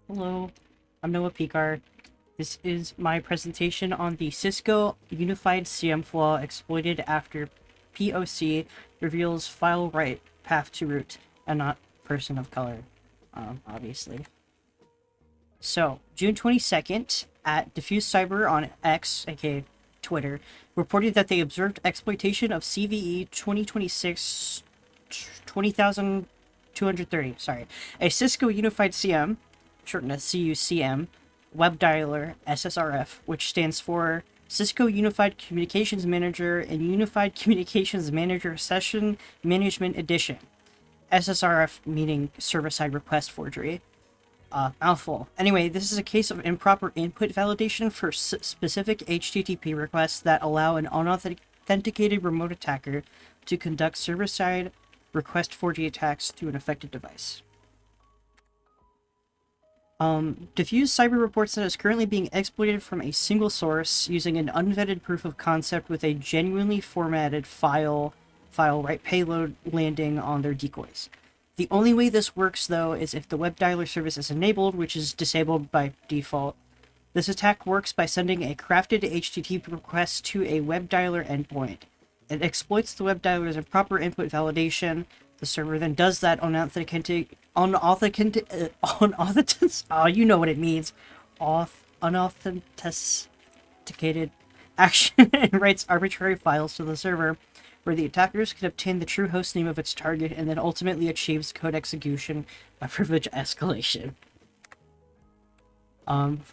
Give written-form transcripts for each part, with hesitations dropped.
Hello, I'm Noah Picar. This is my presentation on the Cisco Unified CM flaw exploited after POC reveals file write path to root and not person of color, obviously. So, June 22nd, at Diffuse Cyber on X, aka Twitter, reported that they observed exploitation of CVE 2026 20,230, sorry, a Cisco Unified CM, shortened as CUCM, web dialer SSRF, which stands for Cisco Unified Communications Manager and Unified Communications Manager Session Management Edition. SSRF meaning server-side request forgery. Mouthful. Anyway, this is a case of improper input validation for specific HTTP requests that allow an unauthenticated remote attacker to conduct server-side request forgery attacks through an affected device. Diffuse Cyber reports that it's currently being exploited from a single source using an unvetted proof of concept with a genuinely formatted file write payload landing on their decoys. The only way this works, though, is if the web dialer service is enabled, which is disabled by default. This attack works by sending a crafted HTTP request to a web dialer endpoint. It exploits the web dialer's improper input validation. The server then does that you know what it means. Unauthenticated action and writes arbitrary files to the server, where the attackers can obtain the true hostname of its target and then ultimately achieves code execution by privilege escalation.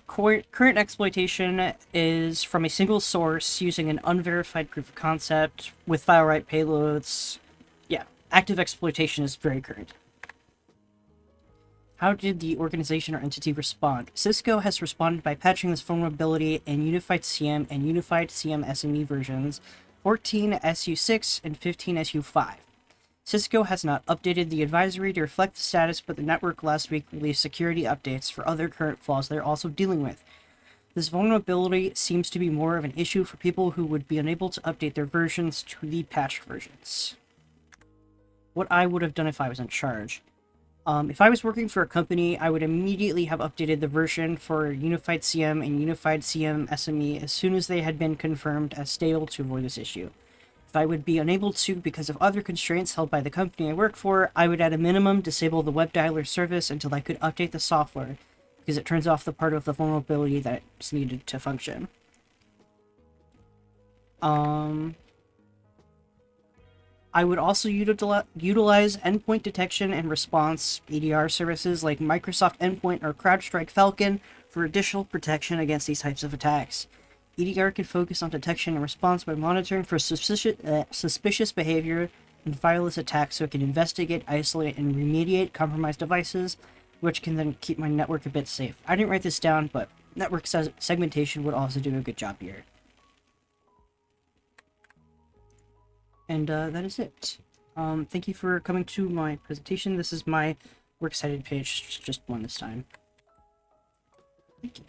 Current exploitation is from a single source using an unverified proof of concept with file write payloads. Yeah, active exploitation is very current. How did the organization or entity respond? Cisco has responded by patching this vulnerability in Unified CM and Unified CM SME versions 14 SU6 and 15 SU5. Cisco has not updated the advisory to reflect the status, but the network last week released security updates for other current flaws they're also dealing with. This vulnerability seems to be more of an issue for people who would be unable to update their versions to the patched versions. What I would have done if I was in charge. If I was working for a company, I would immediately have updated the version for Unified CM and Unified CM SME as soon as they had been confirmed as stable to avoid this issue. If I would be unable to because of other constraints held by the company I work for, I would at a minimum disable the web dialer service until I could update the software, because it turns off the part of the vulnerability that's needed to function. I would also utilize endpoint detection and response EDR services like Microsoft Endpoint or CrowdStrike Falcon for additional protection against these types of attacks. EDR can focus on detection and response by monitoring for suspicious behavior and fireless attacks, so it can investigate, isolate, and remediate compromised devices, which can then keep my network a bit safe. I didn't write this down, but network segmentation would also do a good job here. And that is it. Thank you for coming to my presentation. This is my works cited page, just one this time. Thank you.